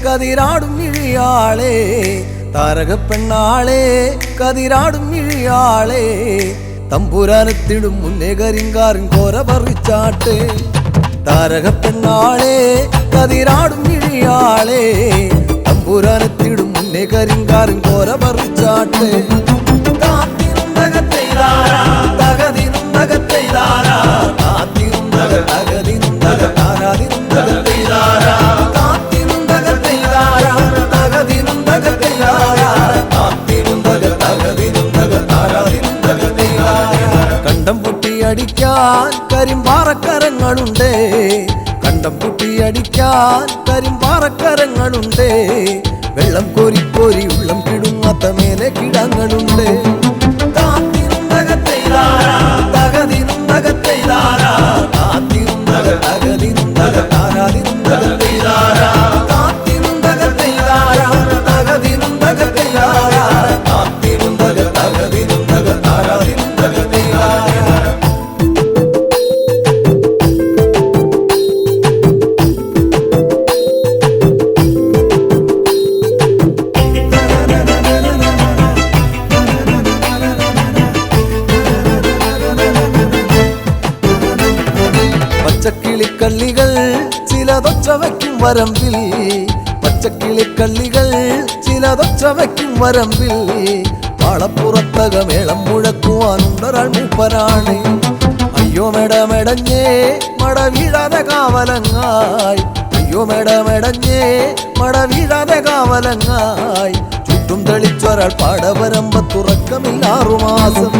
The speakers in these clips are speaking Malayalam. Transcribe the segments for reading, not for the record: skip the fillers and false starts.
കതിരാടും ഇഴിയാളെ താരകപ്പെണ്ണാളെ കതിരാടും ഇഴിയാളെ തമ്പുരാനെത്തിടും മുന്നേ കരിങ്കാറിൻ കോര പറിച്ചാട്ടെ താരകപ്പെണ്ണാളെ കതിരാടും ഇഴിയാളെ തമ്പുരാനെത്തിടും മുന്നേ കരിങ്കാറിൻ കോര പറിച്ചാട്ടെ കണ്ടം പൊട്ടിയടിക്കാൻ കരിമ്പാറക്കരങ്ങളുണ്ട് കണ്ടം പൊട്ടിയടിക്കാൻ കരിമ്പാറക്കരങ്ങളുണ്ട് വെള്ളം കോരി കോരി ഉള്ളം കിടുങ്ങാത്ത മേലെ കിടങ്ങളുണ്ട് പച്ചക്കിളിക്കള്ളികൾ ചിലതൊച്ച വയ്ക്കും വരമ്പിൽ പച്ചക്കിളിക്കള്ളികൾ ചിലതൊച്ച വയ്ക്കും വരമ്പിൽ പാളപ്പുറത്തകമേളം മുഴക്കുവാനുണ്ടൊരാൾ മൂപ്പനാണ് അയ്യോ മെടമെടഞ്ഞേ മട വീഴാതെ കാവലങ്ങായി അയ്യോ മെടമെടഞ്ഞേ മട വീഴാതെ കാവലങ്ങായി ചുറ്റും തെളിച്ചൊരാൾ പാടവരമ്പത്തുറക്കമില്ല 6 മാസം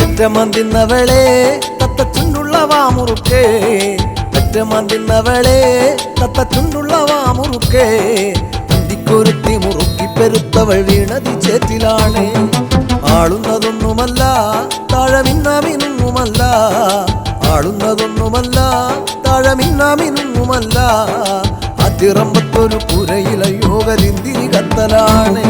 ഒറ്റമന്തിന്നവളെ തത്തച്ചുണ്ടുള്ള വാമുറുക്കേ ഒറ്റമന്തിന്നവളെ തത്തച്ചുണ്ടുള്ള വാമുറുക്കേ കുരുത്തി മുറുക്കി പെരുത്തവൾ വീണതി ചേറ്റിലാണ് ആളുന്നതൊന്നുമല്ല താഴമിന്നാമിനുമല്ല ആളുന്നതൊന്നുമല്ല താഴമിന്നാമിനുമല്ല അതിറമ്പത്തൊരു പുരയില യോഗലിന്തിരി കത്തലാണ്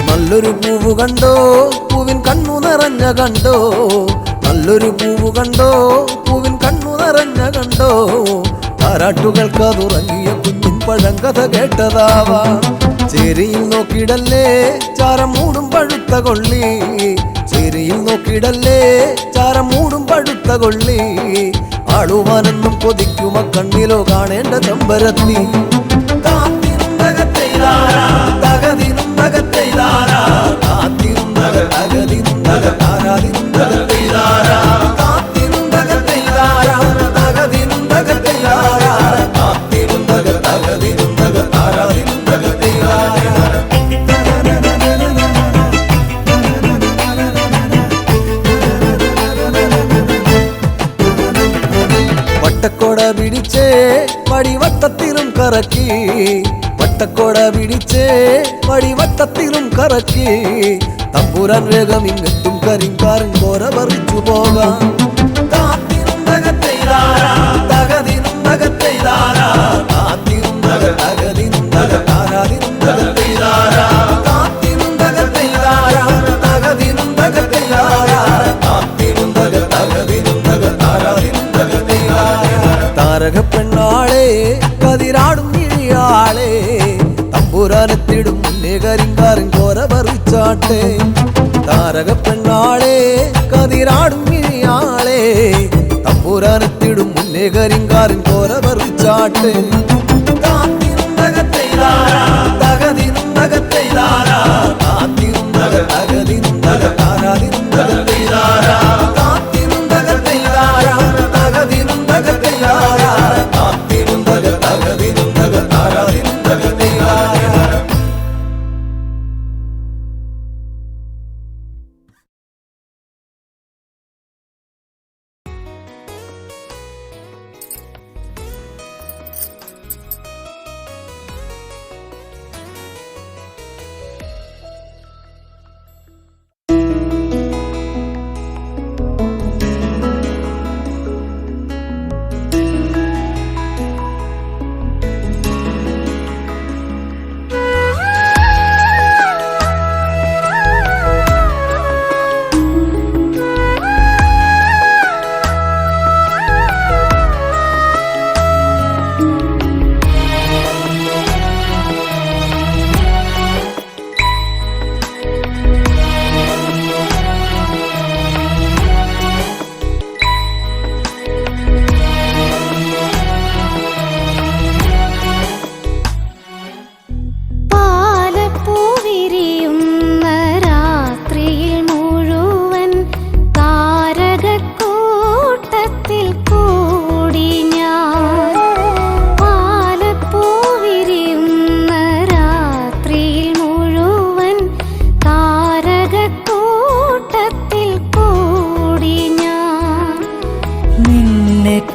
നല്ലൊരു പൂവ് കണ്ടോ പൂവിൻ കണ്ണു നിറഞ്ഞ കണ്ടോ നല്ലൊരു പൂവ് കണ്ടോ പൂവിൻ കണ്ണു നിറഞ്ഞ കണ്ടോ താരാട്ടുകൾക്കതുറങ്ങിയ കുഞ്ഞിൻ പഴങ്കഥ കേട്ടതാവാ ചേരിയിൽ നോക്കിടല്ലേ ചാരം മൂടും പഴുത്ത കൊള്ളി ചേരിയിൽ നോക്കിടല്ലേ ചാരം മൂടും പഴുത്ത കൊള്ളി ആളുവാനെന്നും കൊതിക്കുമ കണ്ണിലോ കാണേണ്ട ചെമ്പരത്തി വട്ടക്കോട പിടിച്ചേ വടിവട്ടത്തിലും കറക്കി വട്ടക്കോട പിടിച്ചേ വടിവട്ടത്തിലും കറക്കി തമ്പുരാൻ വേഗം ഇങ്ങെത്തും കരിങ്കാറിൻ കോര പറിച്ചു പോകാം താരകപ്പെണ്ണാളെ കതിരാടും ഇഴിയാളെ തമ്പുരാനെത്തിടും മുന്നേ കരിങ്കാറിൻ കോര പറിച്ചാട്ടെ താരകപ്പെണ്ണാളെ കതിരാടും ഇഴിയാളെ തമ്പുരാനെത്തിടും മുന്നേ കരിങ്കാറിൻ കോര പറിച്ചാട്ടെ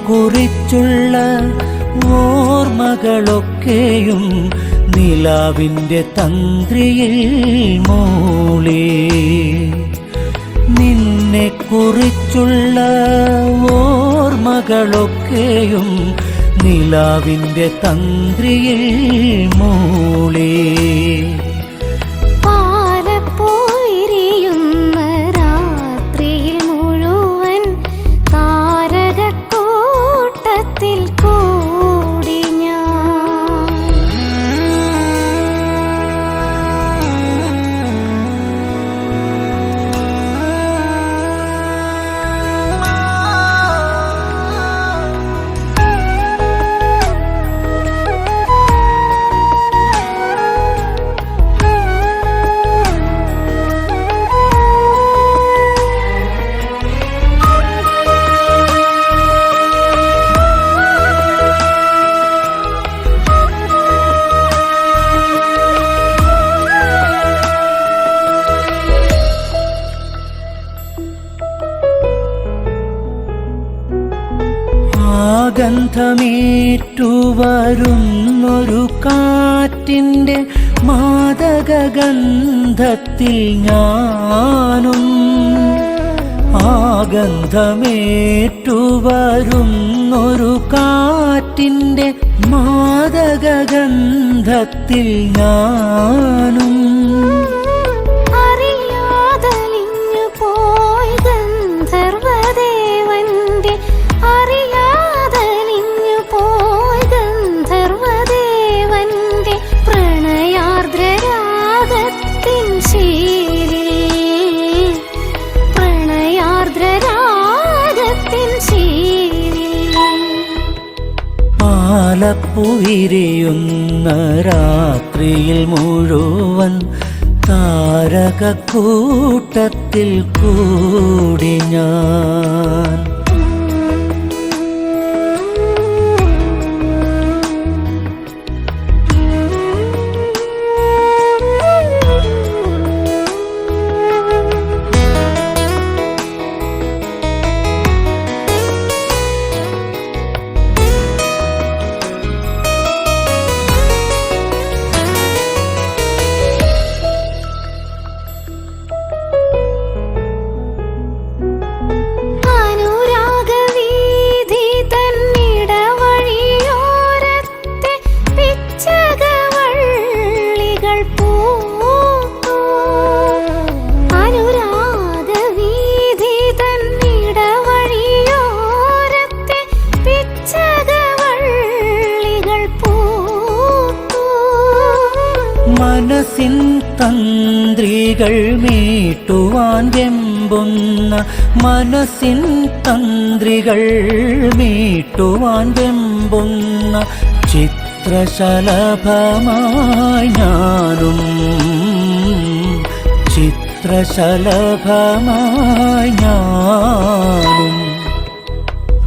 കുറിച്ചുള്ള ഓർമ്മകളൊക്കെയും നിലാവിൻ്റെ തന്ത്രിയിൽ മൂളി നിന്നെ കുറിച്ചുള്ള ഓർമ്മകളൊക്കെയും നിലാവിൻ്റെ തന്ത്രിയിൽ മൂളി ഗന്ധമേറ്റു വരുന്നൊരു കാറ്റിൻ്റെ മാദകഗന്ധത്തിൽ ഞാനും ഗന്ധമേറ്റു വരുന്നൊരു കാറ്റിൻ്റെ മാദകഗന്ധത്തിൽ ഞാനും പാലപ്പുവിരിയുന്ന രാത്രിയിൽ മുഴുവൻ താരകക്കൂട്ടത്തിൽ കൂടി ഞാൻ അനുരാ മനസ്സിൻ തന്ത്രികൾ മീട്ടുവാൻ വെമ്പുന്ന മനസ്സിൻ തന്ത്രികൾ മീട്ടുവാൻ വെമ്പുന്ന ചിത്രശലഭമായി ഞാനും ചിത്രശലഭമായി ഞാനും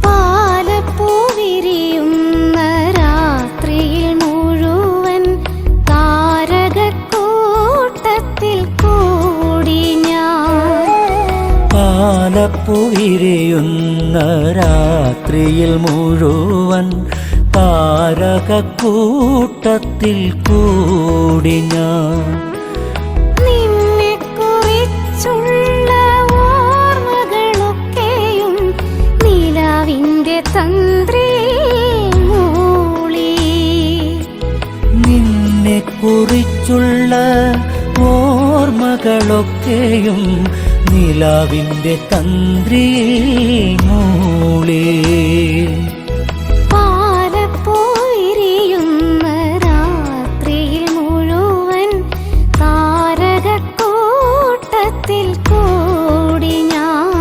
പാലപ്പൂ വിരിയുന്ന രാത്രിയിൽ മുഴുവൻ താരകക്കൂട്ടത്തിൽ കൂടി ഞാൻ പാലപ്പൂ വിരിയുന്ന രാത്രിയിൽ മുഴുവൻ താരകക്കൂട്ടത്തിൽ കൂടി ഞാൻ നിന്നെക്കുറിച്ചുള്ള ഓർമ്മകളൊക്കെയും നിലാവിന്റെ തന്ത്രിയിൽ മൂളി നിന്നെക്കുറിച്ചുള്ള ഓർമ്മകളൊക്കെയും നിലാവിൻ്റെ തന്ത്രിയിൽ മൂളി പാലപ്പൂ വിരിയുന്ന രാത്രിയിൽ മുഴുവൻ താരകക്കൂട്ടത്തിൽ കൂടി ഞാൻ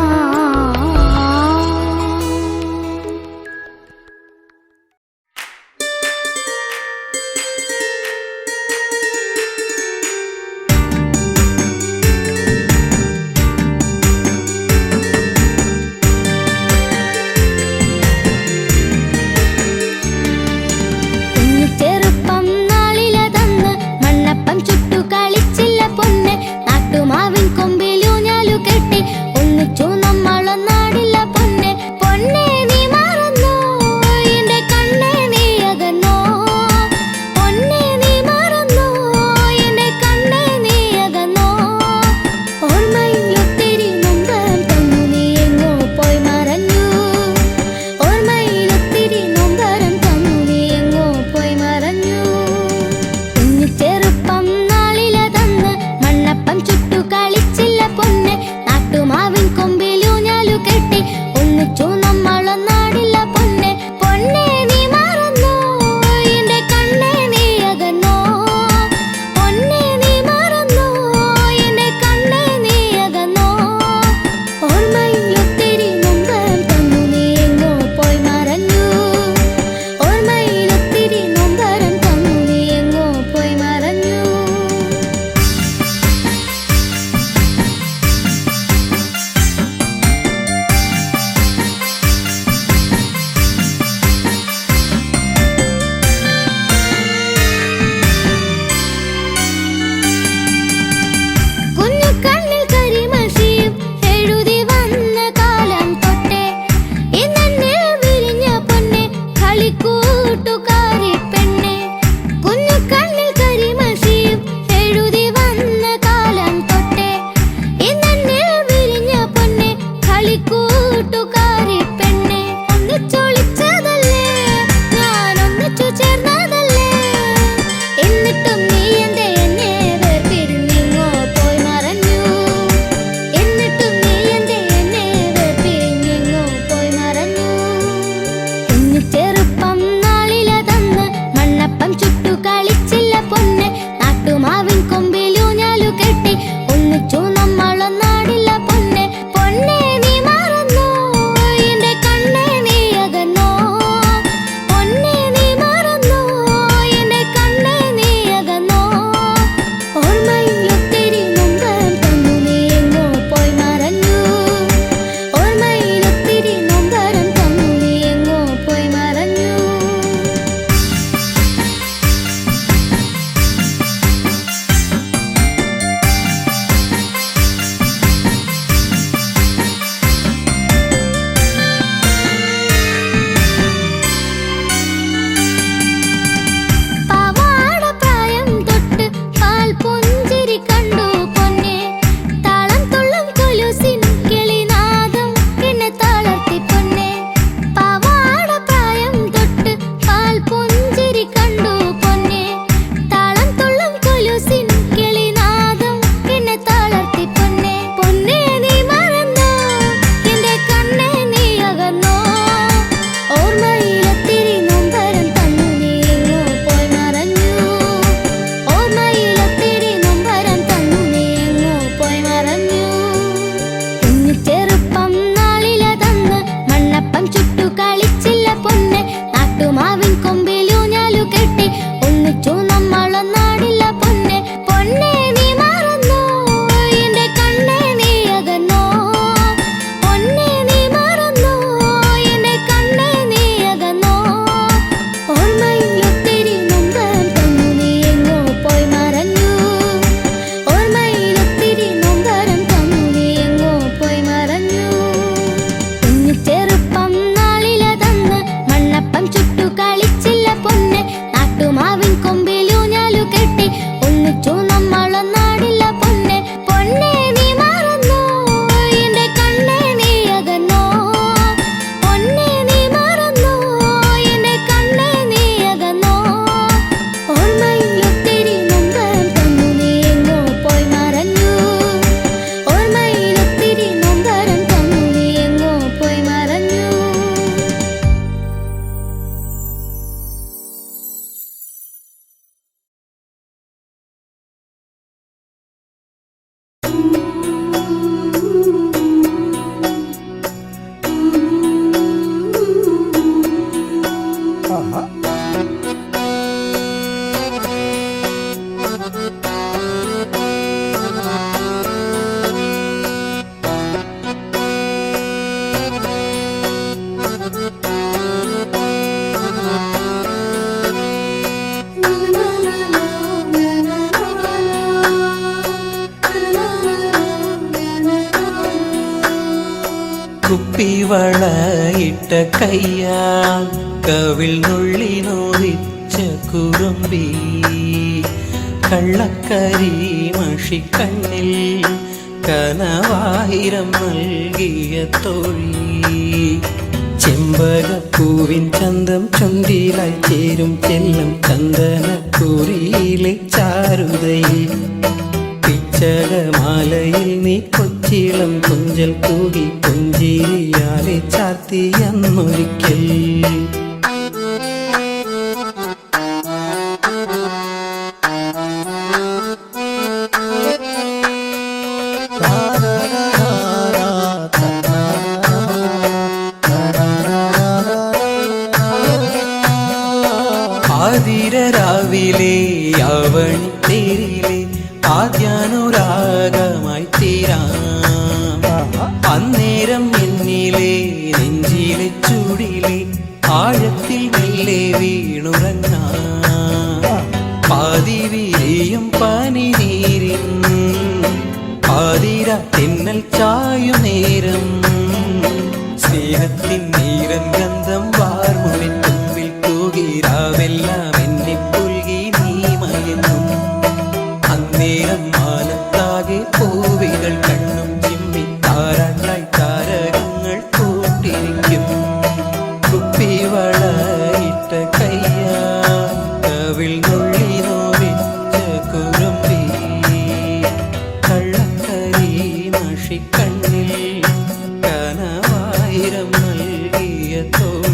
കുപ്പിവളയിട്ട കയ്യാൽ കവിൾ നുള്ളി നോവിച്ച കുറുമ്പി കള്ളക്കരി മഷിക്കണ്ണിൽ കനവായിരം നൽകിയ തൊഴി ചെമ്പകപ്പൂവിൻ ചന്തം ചുണ്ടിലായി ചേരും ചെല്ലും ചന്ദനക്കുറിയിലെ ചാരുതയിൽ പിച്ചകമാലയിൽ നീ കൊച്ചിളം കുഞ്ചൽ കൂകി പുഞ്ചിരിയാലെ ചാർത്തിയെന്നൊരിക്കൽ ആതിരരാവിലെ അവണി തേരിലെ ആദ്യാനുരാഗമായി തീരാം അന്നേരം എന്നിലെ നെഞ്ചിലെ ചൂടിലെ ആഴത്തിൽ മെല്ലെ വീണുറങ്ങാം പാതി വിരിയും പനിനീരിൻ പാതിര തെന്നൽ ചായു നേരം സ്നേഹത്തിൻ നീരൻ ഗന്ധം വാർമുടി തുമ്പിൽ തൂകിരാവെല്ലാം എന്നെ പുൽകി നീ മയങ്ങും അന്നേരം മാനത്താകെ പൂവികൾ കണ്ണും ചിമ്മി താരാട്ടായി താരകങ്ങൾ കൂട്ടിരിക്കും കുപ്പിവളയിട്ട കയ്യാ കവിൾ നുള്ളി നോവിച്ച കുറുമ്പി കള്ളക്കരി മഷിക്കണ്ണിൽ കനവായിരം നൽകിയ തോഴി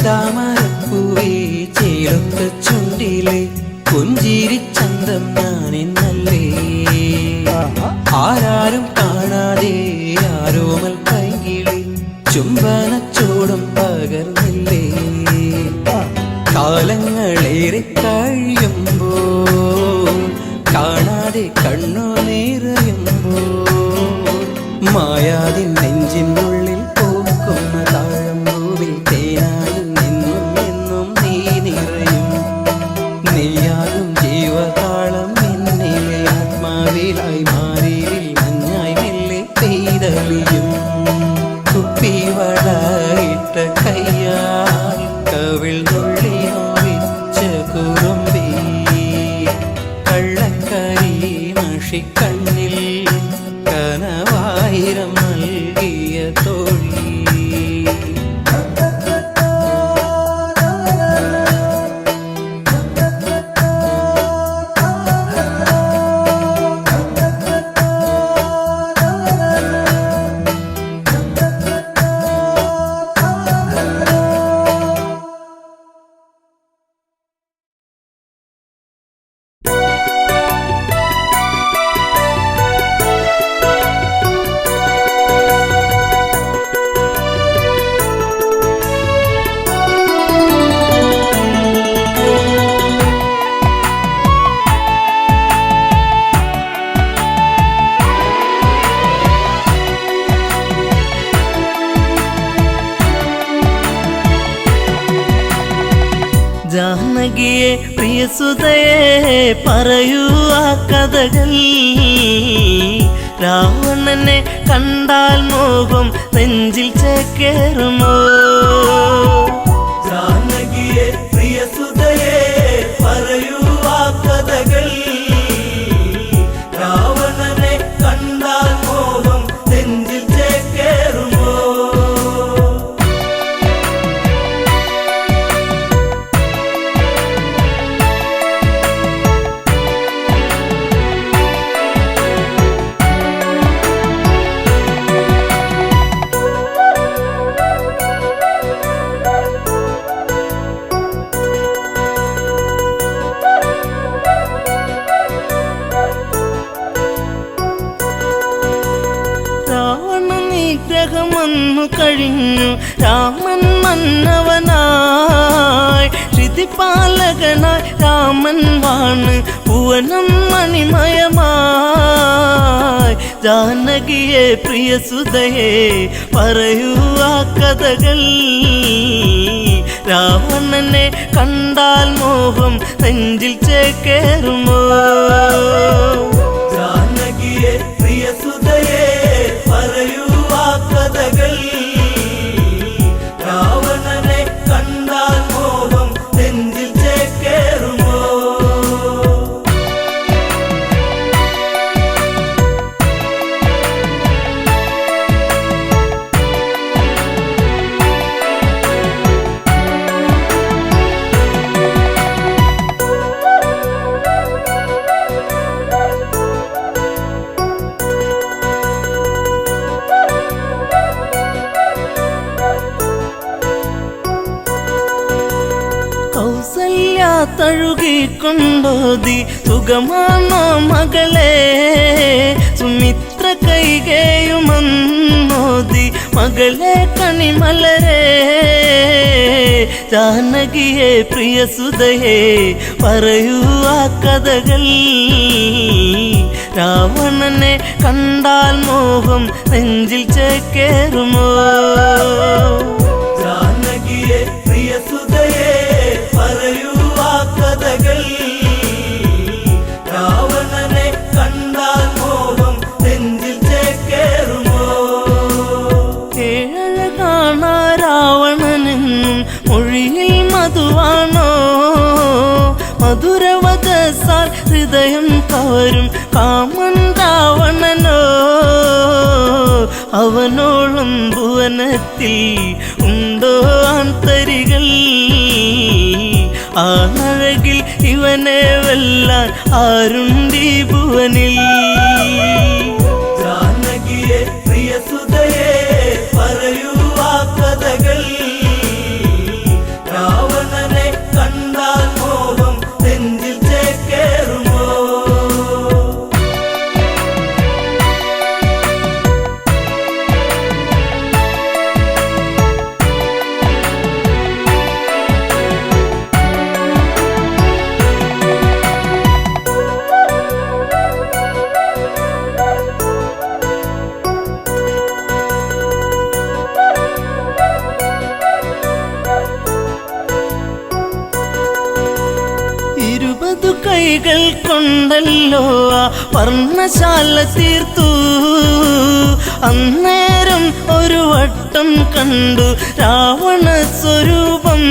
ചെന്താമരപ്പൂവേ ചേലൊത്ത ചുണ്ടിലെ പുഞ്ചിരിച്ചന്തം ഞാനെന്നല്ലേ ആരാരും കാണാതെ ആരോമൽ കൈകിളി ചുംബനച്ചോടും പകർന്നില്ലേ കാലങ്ങളേറെ കഴിയുമ്പോൾ കാണാതെ കണ്ണു നിറയുമ്പോൾ മായാതിൻ നെഞ്ചിനുള്ളിൽ പൂക്കുന്ന താഴമ്പൂവിൽ തേനായും നിന്നും എന്നും നീ നിറയും നീയാകും ജീവതാളം എന്നിലെ ആത്മാവിലായി മാറിയിൽ മഞ്ഞായി മെല്ലെ പെയ്തളിയും കുപ്പിവളയിട്ട കയ്യാൽ കവിൾ നുള്ളി നോവിച്ച കുറുമ്പി കള്ളക്കരി മഷിക്കണ്ണിൽ കനവായിരം നൽകിയ തോഴി ജാനകിയെ പ്രിയസുതയെ പറയൂ ആ കഥകൾ രാവണനെ കണ്ടാൽ മോഹം നെഞ്ചിൽ ചേക്കേറുമോ ജാനകിയെ പ്രിയസുതയെ പറയൂ ആ കഥകൾ രാവണനെ കണ്ടാൽ മോഹം നെഞ്ചിൽ ചേക്കേറുമോ കഴിഞ്ഞു രാമൻ മന്നവനായി ശ്രുതിപാലകനായി രാമൻ വാണ് ഭുവനം മണിമയമായി ജാനകിയെ പ്രിയസുതയെ പറയൂ ആ കഥകൾ രാവണനെ കണ്ടാൽ മോഹം നെഞ്ചിൽ ചേക്കേറുമോ ജാനകിയെ പ്രിയസുതയെ പറയൂ ആ കഥകൾ രാവണനെ കണ്ടാൽ മോഹം നെഞ്ചിൽ ചേക്കേറുമോ തഴുകിക്കൊണ്ടോതി സുഖമാണോ മകളെ സുമിത്ര കൈകേയുമന്നോതി മകളെ കണിമലരെ ജാനകിയെ പ്രിയസുതയെ പറയൂ ആ കഥകൾ രാവണനെ കണ്ടാൽ മോഹം നെഞ്ചിൽ ചേക്കേറുമോ ജാനകിയെ പ്രിയസുതയെ പറയൂ ആ കഥകൾ രാവണനെ കണ്ടാൽ മോഹം നെഞ്ചിൽ ചേക്കേറുമോ ഏഴഴകാണ രാവണനെന്നും മൊഴിയിൽ മധുവാണോ മധുരവദസാൽ ഹൃദയം കവരും കാമൻ രാവണനോ അവനോളം ഭുവനത്തിൽ ഉണ്ടോ ആന്തരികൾ ആനഴകിൽ ഇവനെ വെല്ലാൻ ആരുണ്ടീ ഭുവനിൽ ജാനകിയെ പ്രിയസുതയെ പറയൂ ആ കഥകൾ രാവണനെ കണ്ടാൽ മോഹം നെഞ്ചിൽ ചേക്കേറുമോ കൈകൾ കൊണ്ടല്ലോ ആ പർണശാല തീർത്തു അന്നേരം ഒരു വട്ടം കണ്ടു രാവണ സ്വരൂപം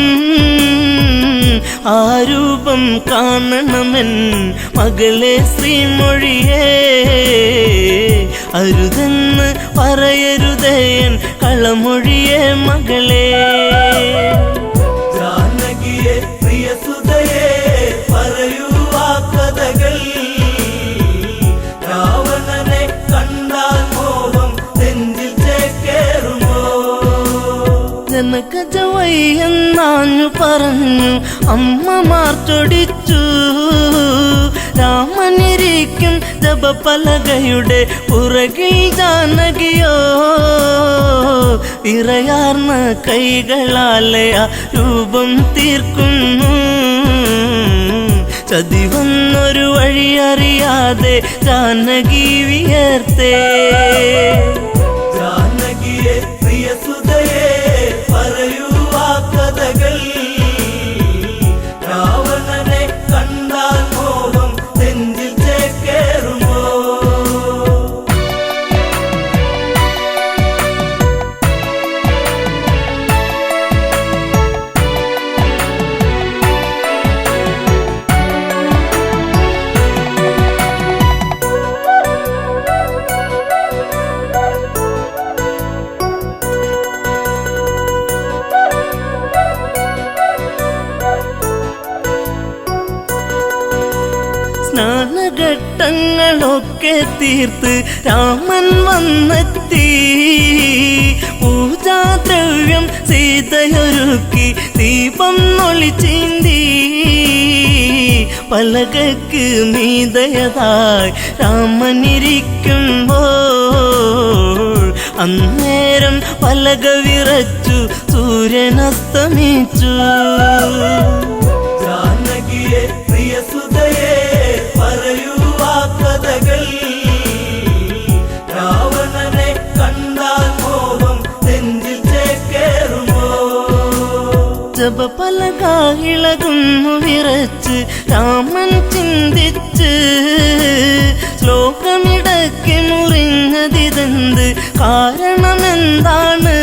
ആ രൂപം കാണണമെൻ മകളെ ശ്രീമൊഴിയേ അരുതെന്ന് പറയരുതേൻ കളമൊഴിയേ മകളെ ജാനകിയെ പ്രിയസുതയെ പറയൂ ആ കഥകൾ രാവണനെ കണ്ടാൽ മോഹം നെഞ്ചിൽ ചേക്കേറുമോ ജനകജവയ്യെന്നാഞ്ഞു പറഞ്ഞു അമ്മമാർ ചൊടിച്ചു രാമനിരിക്കും ജപപലകയുടെ പുറകിൽ ജാനകിയോ വിറയാർന്ന കൈകളാലെ ആ രൂപം തീർക്കുന്നു ചതിവന്നൊരു വഴിയറിയാതെ ജാനകി വിയർത്തേ ജാനകിയെ പ്രിയസുതയെ പറയൂ ആ കഥകൾ രാവണനെ കണ്ടാൽ മോഹം നെഞ്ചിൽ ചേക്കേറുമോ സ്നാനഘട്ടങ്ങളൊക്കെ തീർത്ത് രാമൻ വന്നെത്തി പൂജാദ്രവ്യം സീതയൊരുക്കി ദീപം ഒളിച്ചീന്തി പലകക്ക് മീതയതായി രാമനിരിക്കുമ്പോൾ അന്നേരം പലക വിറച്ചു സൂര്യനസ്തമിച്ചു. ജാനകിയെ പ്രിയസുതയെ പറയൂ ആ കഥകൾ, രാവണനെ കണ്ടാൽ മോഹം നെഞ്ചിൽ ചേക്കേറുമോ? ജപപലക ഇളകുന്നു വിറച്ച് രാമൻ ചിന്തിച്ച്, ശ്ലോകമിടയ്ക്ക് മുറിഞ്ഞതിതെന്ത് കാരണമെന്താണ്?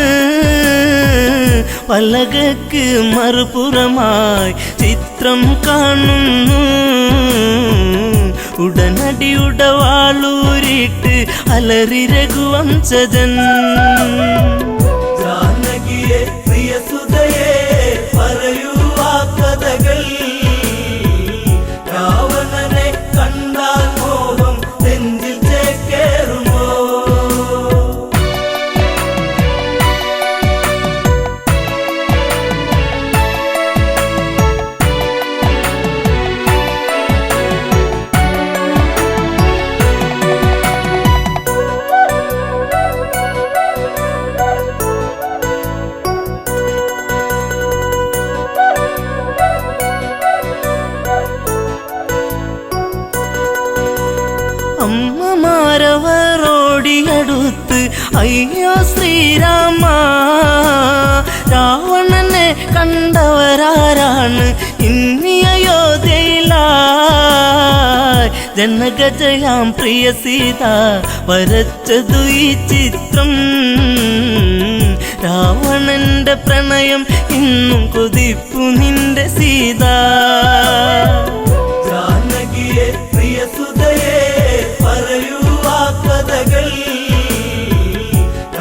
പലകക്ക് മറുപുറമായി ചിത്രം കാണുന്നു. ഉടനടി ഉടവാളൂരിട്ട് അലറി രഘുവംശജൻ. ജാനകിയെ പ്രിയസുതയെ പറയൂ ആ കഥകൾ, രാവണനെ കണ്ടാൽ മോഹം നെഞ്ചിൽ ചേക്കേറുമോ? അമ്മമാരവരോടിയടുത്ത് അയ്യോ ശ്രീരാമ, രാവണനെ കണ്ടവരാരാണ് ഇനി അയോധ്യയിലായി? ജനകജയാം പ്രിയ സീത വരച്ചതു ഈ ചിത്രം. രാവണന്റെ പ്രണയം ഇന്നും കൊതിപ്പു നിന്റെ സീത. ജാനകിയെ പ്രിയസുതയെ പറയൂ ആ കഥകൾ,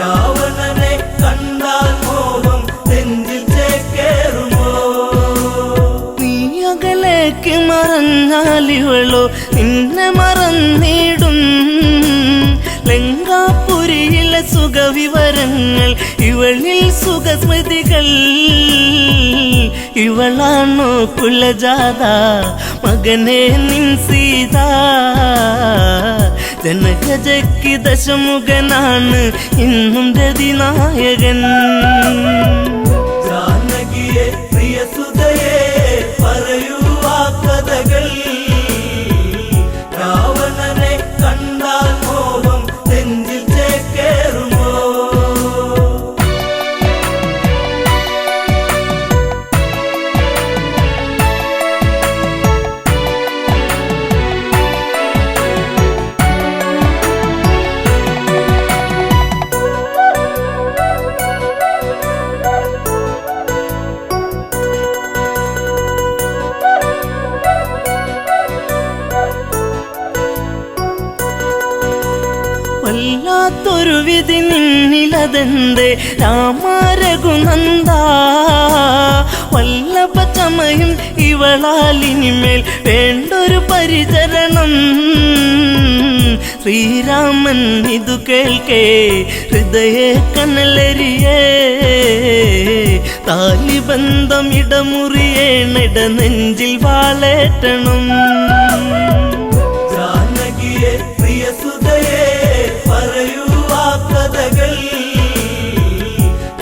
രാവണനെ കണ്ടാൽ മോഹം നെഞ്ചിൽ ചേക്കേറുമോ? നീ അകലേക്ക് മറഞ്ഞാലിവളോ നിന്നെ മറന്നിടും. ലങ്കാപുരിയിലെ സുഖവിവരങ്ങൾ ഇവളിൽ സുഖസ്മൃതികൾ. ഇവളാണോ കുലജാത മകനെ നിൻ സീത? ജനകജയ്ക്ക് ദശമുഖനാണ് ഇന്നും രതിനായകൻ. ജാനകിയെ പ്രിയസുതയെ പറയൂ ആ കഥകൾ, രാവണനെ കണ്ടാൽ മോഹം നെഞ്ചിൽ ചേക്കേറുമോ? വല്ലാത്തൊരു വിധി നിന്നിലതെന്തേ രാമ രഘുനന്ദ? വല്ലഭ ചമയും ഇവളാലിനിമേൽ വേണ്ടൊരു പരിചരണം. ശ്രീരാമൻ ഇതു കേൾക്കേ ഹൃദയ കനലരിയേ, താലിബന്ധം ഇടമുറിയേണിട നെഞ്ചിൽ വാളേറ്റണം. ജാനകിയെ പ്രിയസുതയെ പറയൂ ആ കഥകൾ,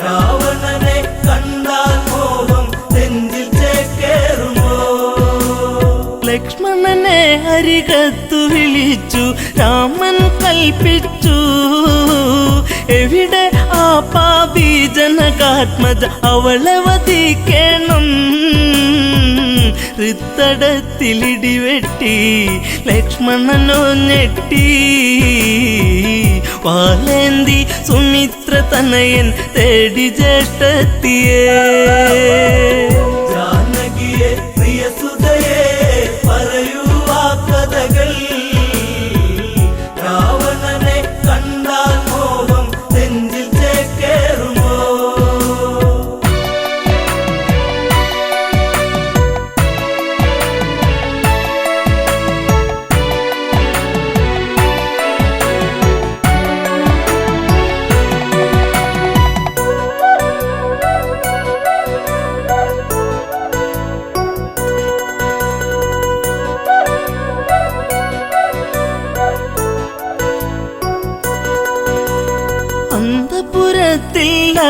രാവണനെ കണ്ടാൽ മോഹം നെഞ്ചിൽ ചേക്കേറുമോ? ലക്ഷ്മണനെ അരികത്തു വിളിച്ചു രാമൻ കൽപ്പിച്ചു, എവിടെ ആ പാപി ജനകാത്മജ അവളെ വധിക്കണം. ഹൃത്തടത്തിലിടിവെട്ടി ലക്ഷ്മണനോ ഞെട്ടി, വാലേന്തി സുമിത്ര തനയൻ തേടി ജ്യേഷ്ഠത്തിയേ. ജാനകിയെ പ്രിയസുതയെ പറയൂ ആ കഥകൾ, രാവണനെ കണ്ടാൽ മോഹം നെഞ്ചിൽ ചേക്കേറുമോ?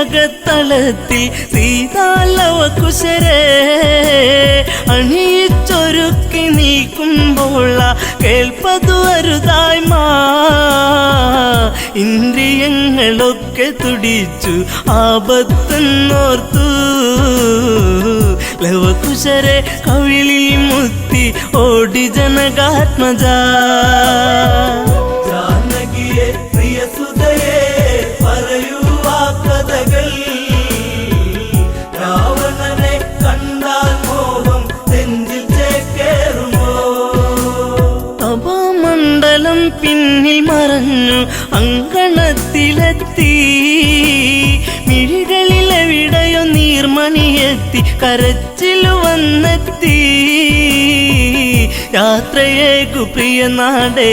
അകത്തളത്തിൽ സീതാലവകുശരെ അണിയിച്ചൊരുക്കി നീക്കുമ്പോൾ കേൾപ്പതു അരുതായ്മ ഇന്ദ്രിയങ്ങളൊക്കെ തുടിച്ചു ആപത്തെന്നോർത്തു ലവകുശരെ കവിളിൽ മുത്തി ഓടി ജനകാത്മജ ജാനകിയെ പ്രിയ സുതയെ പറയൂ ആ കഥകൾ രാവണനെ കണ്ടാൽ മോഹം നെഞ്ചിൽ ചേക്കേറുമോ അപമണ്ഡലം പിന്നിൽ മറഞ്ഞു അങ്കണത്തിലെത്തി മിഴികളിലെവിടെയോ നീർമണിയെത്തി കരച്ചിലു വന്നെത്തി യാത്രയേക്കു പ്രിയ നാടേ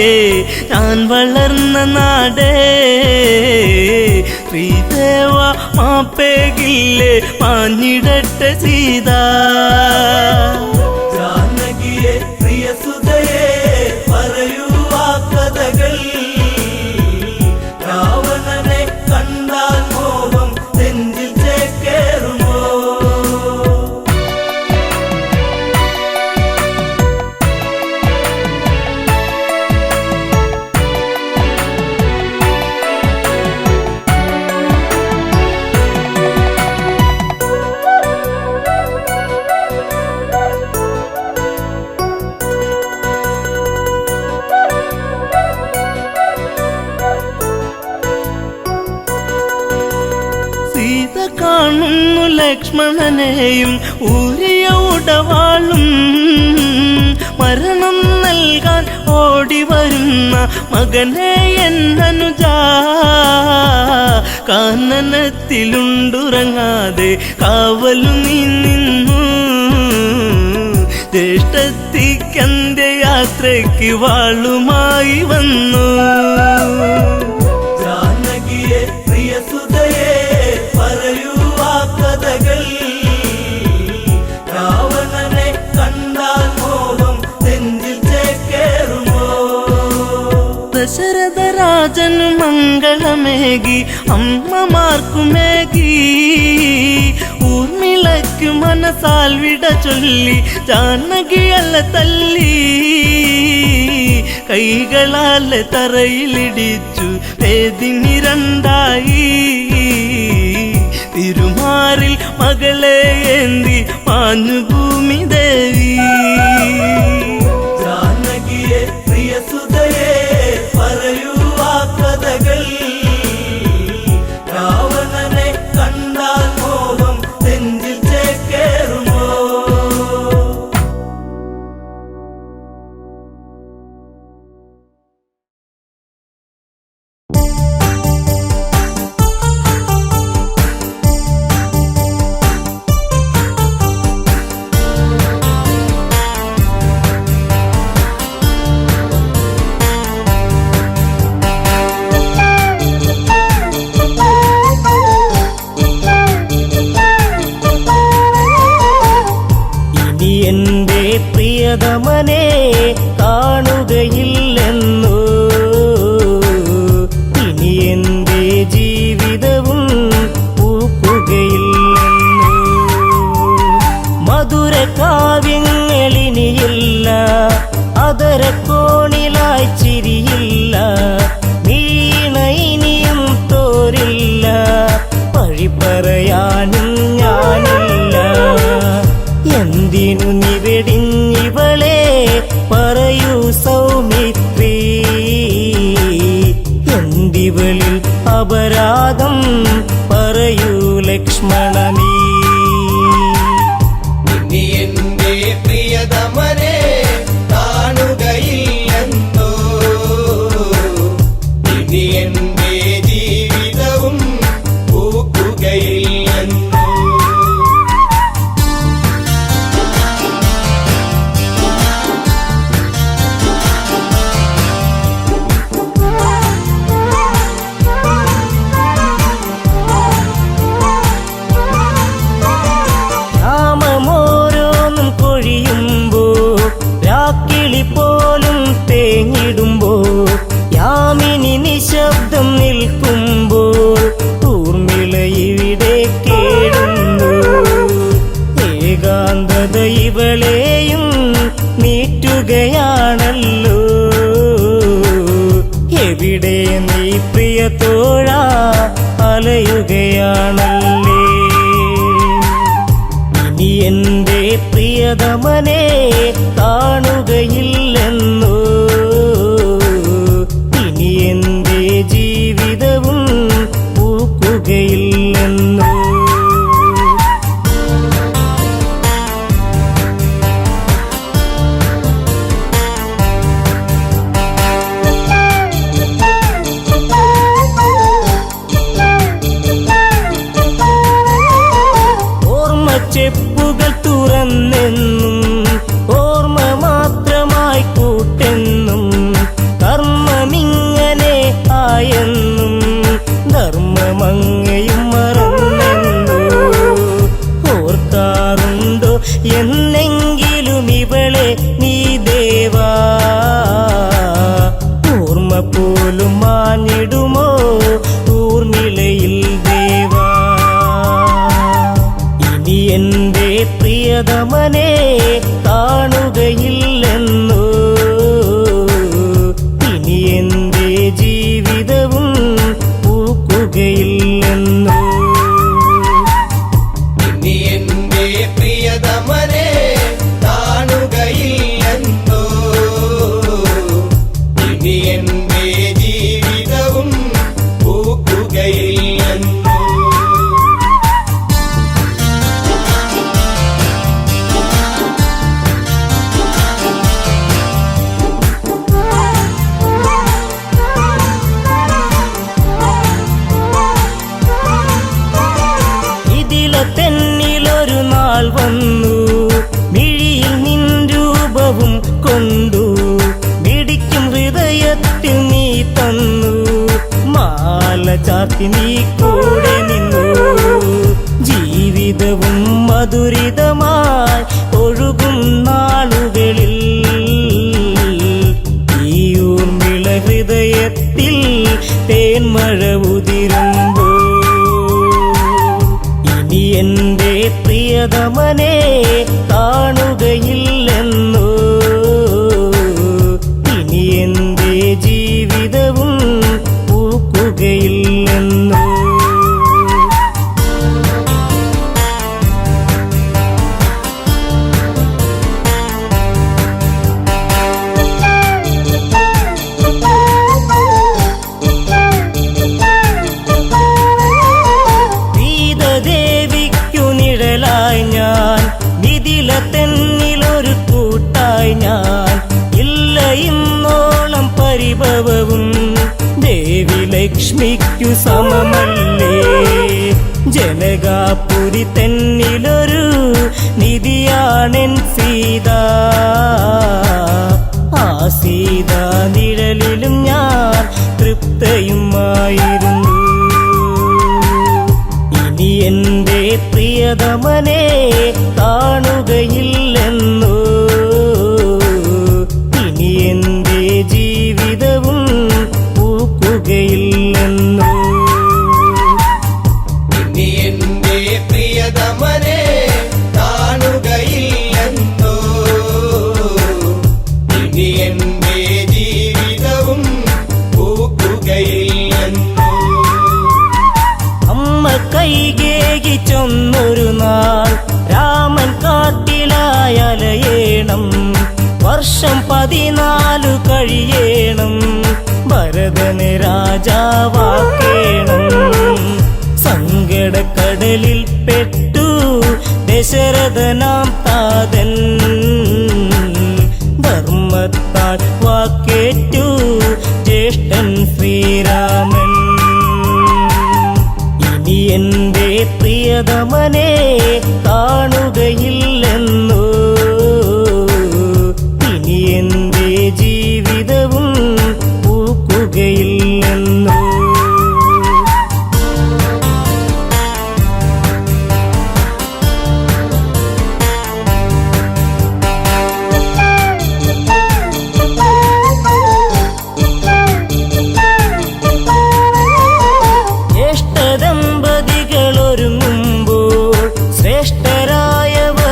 ഞാൻ വളർന്ന നാടേ ശ്രീദേവ മാപ്പേകില്ലേ മാഞ്ഞിടട്ടെ സീത ജാനകിയെ പ്രിയ സുതയെ പറയൂ ആ കഥകൾ രാവണനെ കണ്ടാൽ മോഹം നെഞ്ചിൽ ചേക്കേറുമോ സീത കാണുന്നു ലക്ഷ്മണനെയും ഊരിയ ഉടവാളും മരണം നൽകാൻ ഓടി വരുന്ന മകനെ എന്നനുജ കാനനത്തിലുണ്ടുറങ്ങാതെ കാവലു നീ നിന്നു ജ്യേഷ്ഠത്തിക്കന്റെ യാത്രയ്ക്ക് വാളുമായി വന്നു ജാനകിയെ പ്രിയ സുതയെ പറയൂ ആ കഥകൾ രാവണനെ കണ്ടാൽ മോഹം നെഞ്ചിൽ ചേക്കേറുമോ ദശരഥ രാജനു മംഗളമേകി അമ്മമാർക്കുമേകി ഊർമിളയ്ക്കു മനസാൽ വിട ചൊല്ലി ജാനകിയല്ല തല്ലി കൈകളാൽ തറയിലിടിച്ചു വേദിനി രണ്ടായി തിരുമാറിൽ മകളെ ഏന്തി മാഞ്ഞു ഭൂമി ദേവി ജാനകിയെ പ്രിയ സുതയെ പറയൂ ആ കഥകൾ രാവണനെ കണ്ടാൽ മോഹം നെഞ്ചിൽ ചേക്കേറുമോ പ്രിയതമനെ കാണുകയില്ലെന്നു ഇനി എൻ്റെ ജീവിതവും പൂക്കുകയില്ലെന്നു മധുര കാവ്യങ്ങളിനിയില്ല അതരക്കോണിലായി ചിരിയില്ല വീണ ഇനിയും തോരില്ല പഴി പറയാനും ഞാനില്ല എന്തിനു നിവടിഞ്ഞിവളെ പറയൂ സൗമിത്രി എന്തിവളിൽ അപരാധം പറയൂ ലക്ഷ്മണനീ ഇനി എന്റെ പ്രിയതമനെ കാണുകയില്ലെന്നോ ഇനി എന്റെ ജീവിതവും പൂക്കുകയില്ലെന്നോ പോലും തേങ്ങിടുമ്പോ യാമിനി നിശബ്ദം നിൽക്കുമ്പോൾ ഊർമിള ഇവിടെ മമത ഇവളെയും നീറ്റുകയാണല്ലോ. എവിടെ നീ പ്രിയ തോഴാ അലയുകയാണല്ലേ. ഇനി എൻ്റെ പ്രിയതമനെ കാണുകയില്ലെന്നോ. ഇനി എൻ്റെ ജീവിതവും പൂക്കുകയില്ലെന്നോ. ചെപ്പുകൾ തുറന്നെന്നും ഓർമ്മ മാത്രമായി കൂട്ടെന്നും കർമ്മമിങ്ങനെ ആയെന്നും ധർമ്മമങ്ങയും മറന്നെന്നോ. ഓർക്കാറുണ്ടോ എന്നെങ്കിലും ഇവളെ നീ ദേവാ. ഓർമ്മ പോലും മാഞ്ഞിടുമോ ഊർമിളയിൽ ദേവാ. എൻ്റെ പ്രിയതമനെ കാണുകയില്ലെന്നോ. ഇനി എൻ്റെ ജീവിതവും പൂക്കുകയില്ലെന്നോ. ഇനി എൻ്റെ പ്രിയതമനെ കാണുകയില്ലെന്നോ. ഇനി എൻ്റെ ജീവിതവും പൂക്കുകയില്ലെന്നോ. തെന്നിലൊരു നാൾ വന്നു മിഴിയിൽ നിൻ രൂപവും കൊണ്ടു. മിടിക്കും ഹൃദയത്തിൽ നീ തന്നു മാല ചാർത്തി നീ കൂടെ നിന്നു. ജീവിതവും മധുരിതമായി ഒഴുകും നാളുകളിൽ ഈ ഊർമിള ഹൃദയത്തിൽ തേന്മഴ ഉതിരുമ്പോ. ഇനി എൻ്റെ പ്രിയതമനെ കാണുകയില്ലെന്നോ. ഇനി എൻ്റെ ജീവിതവും പൂക്കുകയില്ലെന്നോ. ഞാൻ വിതില തെന്നിലൊരു കൂട്ടായി ഞാൻ ഇല്ല ഇന്നോളം പരിഭവവും ദേവി ലക്ഷ്മിക്കു സമമല്ലേ. ജനകാപുരി തെന്നിലൊരു നിധിയാണെൻ സീത. ആ സീത നിഴലിലും ഞാൻ തൃപ്തയുമായിരുന്നു. ഇനി എൻ്റെ പ്രിയതമനെ കാണുകയില്ലെന്നോ. ഇനി എൻ്റെ ജീവിതവും പൂക്കുകയില്ലെന്നോ. ഇനി എൻ്റെ പ്രിയതമനെ കാണുകയില്ലെന്നോ. ഇനി എൻ്റെ ജീവിതവും പൂക്കുകയില്ലെന്നോ. അമ്മ കൈകേകി ചൊന്നൊരു നാൾ രാമൻ കാട്ടിലായലയേണം. വർഷം 14 കഴിയേണം. ഭരതനെ രാജാവാക്കേണം. സങ്കടക്കടലിൽ പെട്ടു ദശരഥനാം താതൻ. ധർമ്മത്താൽ വാക്കേറ്റു ജ്യേഷ്ഠൻ ശ്രീരാമൻ. ഇനി എൻ്റെ പ്രിയതമനെ കാണുകയില്ലെന്നോ. ഇനി എൻ്റെ ജീവിതവും പൂക്കുകയില്ലെന്നോ. ജ്യേഷ്ഠദമ്പതികളൊരുങ്ങുമ്പോൾ ശ്രേഷ്ഠരായവർ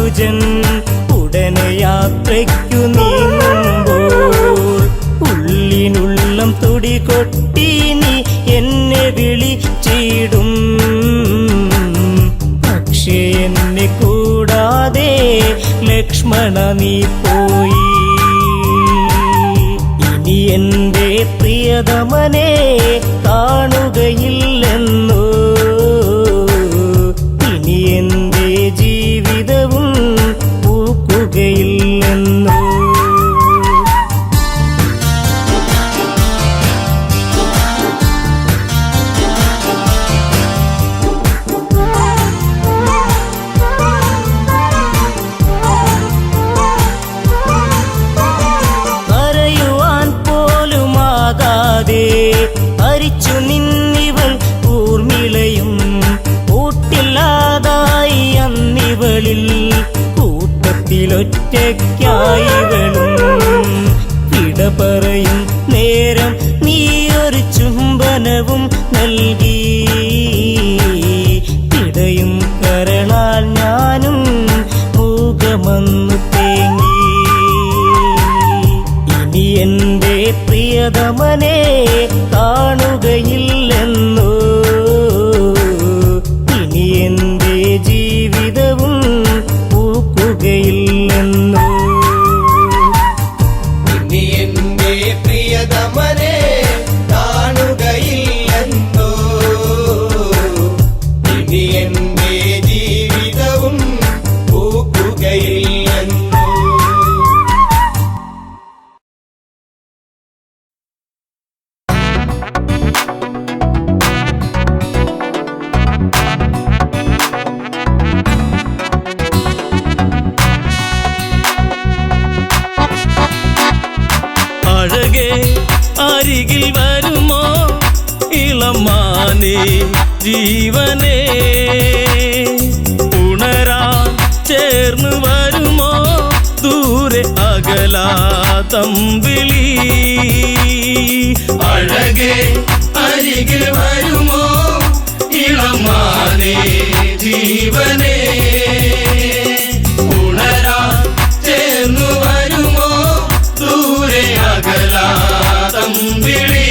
അനുജൻ ഉടനെ യാത്രയ്ക്കു നീങ്ങുമ്പോൾ ഉള്ളിനുള്ളം തുടി കൊട്ടി നീ എന്നെ വിളിച്ചിടും. പക്ഷേ എന്നെ കൂടാതെ ലക്ഷ്മണ നീ പോയി. ഇനി എൻ്റെ പ്രിയതമനെ കാണുകയില്ലെന്നോ, ഇനി എൻ്റെ ജീവിതവും പൂക്കുകയില്ലെന്നോ. ഹരിച്ചു നിന്നിവൾ ഊർമിളയും കൂട്ടില്ലാതായി അന്നിവളിൽ കൂട്ടത്തിലൊറ്റയ്ക്കായിവളും. വിട പറയും നേരം നീ ഒരു ചുംബനവും നൽകി. പിടയും കരളാൽ ഞാനും മൂകമന്നു തേങ്ങി. ഇനി എൻ്റെ പ്രിയതമനെ കാണുകയില്ലെന്നോ, ഇനി എൻ്റെ ജീവിതവും പൂക്കുകയില്ലെന്നോ. ഇനി എന്റെ പ്രിയതമനെ കാണുകയില്ലെന്നോ, ഇനി എന്റെ ജീവിതവും പൂക്കുകയില്ലെന്നോ. അഴകേ അരികിൽ വരുമോ ഇളമാനേ ജീവനേ, ഉണരാൻ ചേർന്ന് വരുമോ ദൂരെ അകലാതമ്പിളി. അഴകേ അരികിൽ വരുമോ ഇളമാനേ ജീവനേ, ഉണരാൻ ചേർന്നു വരുമോ ദൂരെ അകലാതമ്പിളി.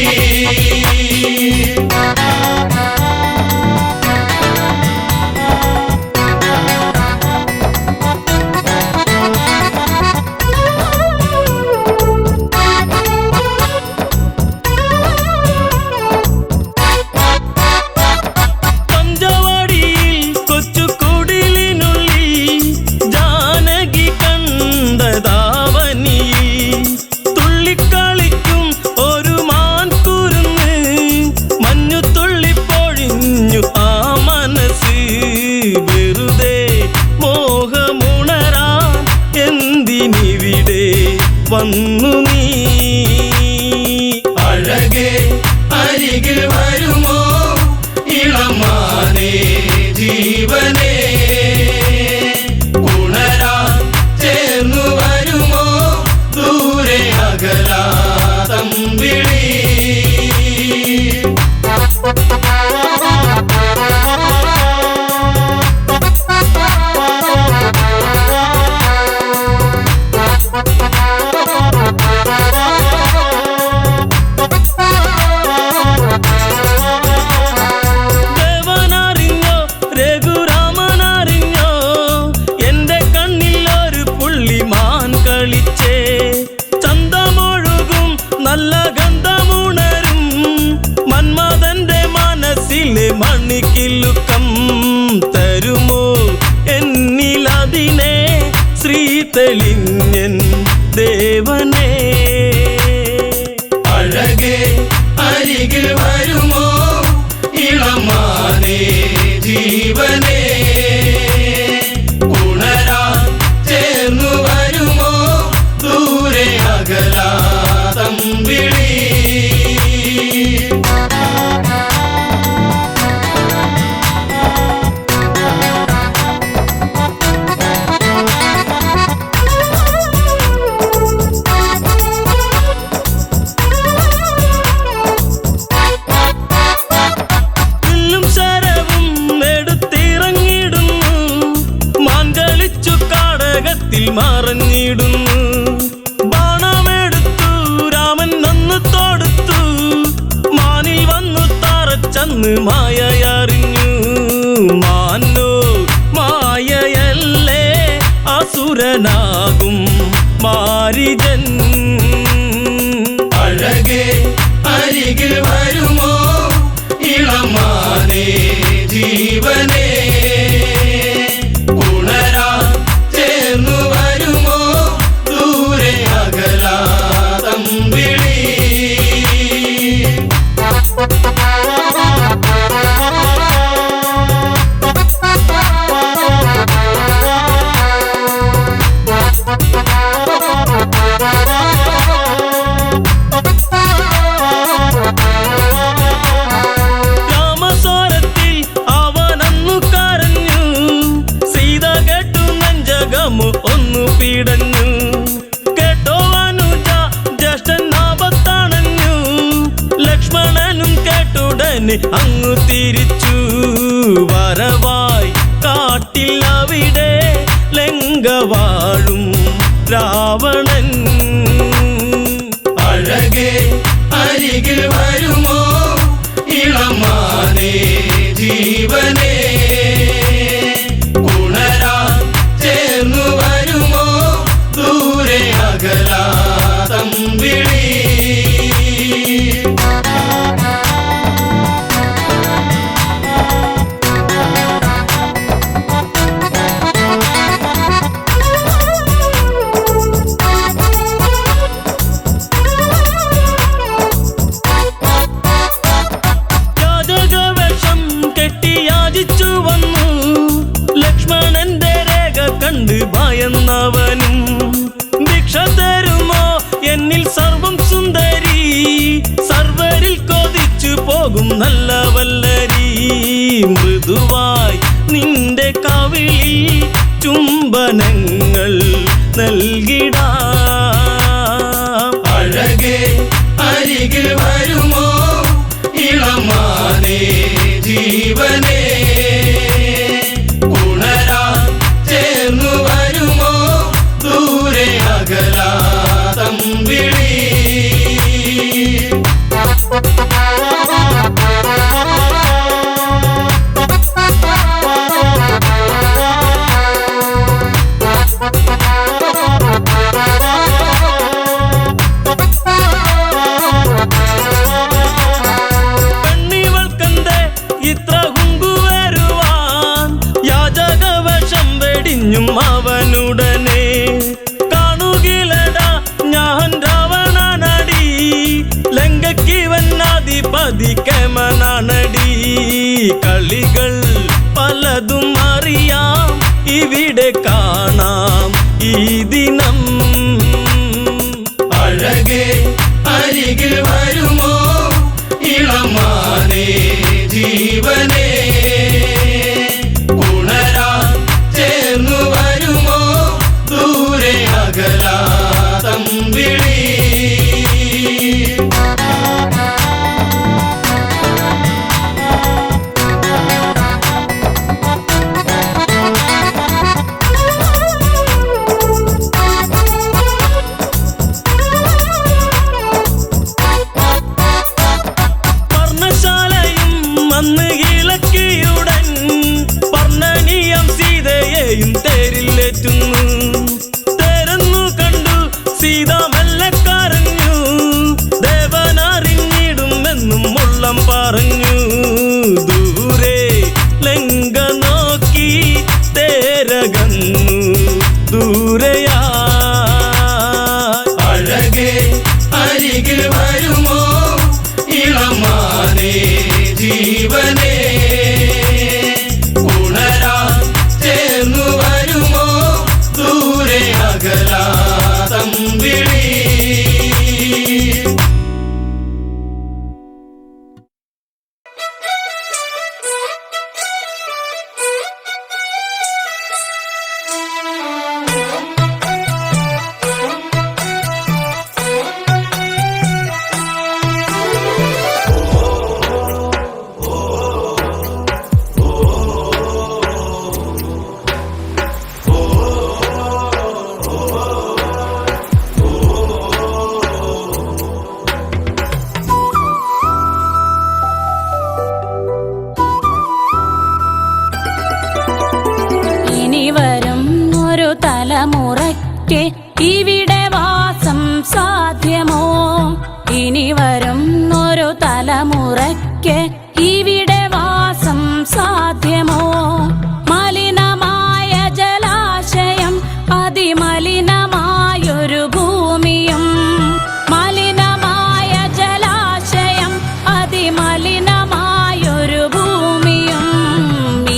വന്നു നീ. അഴകേ അരികിൽ വരുമോ ഇളമാനേ ജീവനേ, ഉണരാൻ ചേർന്നു വരുമോ ദൂരെ അകലാതമ്പിളി. നല്ല ഗന്ധമുണരും മന്മഥന്റെ മനസ്സിലെ മണിക്കിലുക്കം തരുമോ എന്നിലതിനെ ശ്രീ തെളിഞ്ഞൻ ദേവനേ. അഴകേ അരികിൽ വരുമോ ഇളമാനേ ജീവനേ, ഉണരാൻ ചേർന്നു വരുമോ ദൂരെ അകലാതമ്പിളി. ശരവും എടുത്തിറ കാട്ടിൽ മറഞ്ഞിടുന്നു. ബാണമെടുത്തു രാമൻ ഒന്ന് തൊടുത്തു, മാനിൽ വന്നു തറച്ചന്ന് മായയറിഞ്ഞു. മാനോ മായയല്ലേ അസുരനാകും മാരിജൻ. അഴകേ അരികിൽ വരുമോ ഇളമാനേ ജീവനേ, ഉണരാ ചേർന്നു വരുമോ ദൂരെ അകലാതം വിളി. രാമസ്വരത്തിൽ അവനന്നു കരഞ്ഞു, സീത കേട്ടു നെഞ്ചകമു ഒന്നു പീടഞ്ഞു. കേട്ടോ അനുജ ജ്യേഷ്ഠൻ ആപത്തണഞ്ഞു, ലക്ഷ്മണനും കേട്ടുടനെ അങ്ങു തിരിച്ചു. വരവായി കാട്ടിൽ അവിടെ ലങ്ക വാഴും രാവണൻ. അഴകേ അരികിൽ വരുമോ ഇളമാനേ ജീവനേ, ഉണരാ ചേർന്നു വരുമോ ദൂരെ അകലാതം വിളി. യാചകവേഷം കെട്ടി യാചിച്ചു വന്നു, ലക്ഷ്മണന്റെ രേഖ കണ്ട് ഭയന്നവനും. ഭിക്ഷ തരുമോ എന്നിൽ സർവം സുന്ദരി, സർവരിൽ കൊതിച്ചു പോകും നല്ല വല്ലരി. മൃദുവായി നിന്റെ കവിളിൽ ചുംബനങ്ങൾ നൽകിടാം. അഴകേ അരികിൽ വരുമോ ഇളമാനേ ജീവനേ, ഉണരാ ചേർന്നു വരുമോ ദൂരെ അകലാതം വിളി. പെണ്ണിവൾക്കെന്തേ ഇത്ര കുങ്കുവരുവാൻ, യാചകവേഷം വെടിഞ്ഞും അവനുടനെ. കാണുകിലടാ ഞാൻ രാവണനടി, ലങ്കയ്ക്കിവനാധിപതി കേമനാണടി. കളികൾ പലതും അറിയാം ഇവിടെ കാണാം ഈ ദിനം. അഴകേ അരികിൽ വരുമോ ഇളമാനേ ജീവനേ, ഉണരാ ചേർന്നു വരുമോ ദൂരെ അകലാതം വിളി. വരും ഒരു തലമുറയ്ക്ക് ഇവിടെ വാസം സാധ്യമോ? ഇനി വരും ഒരു തലമുറയ്ക്ക് ഇവിടെ വാസം സാധ്യമോ? മലിനമായ ജലാശയം, അതിമലിനമായൊരു ഭൂമിയും, മലിനമായ ജലാശയം, അതിമലിനമായൊരു ഭൂമിയും.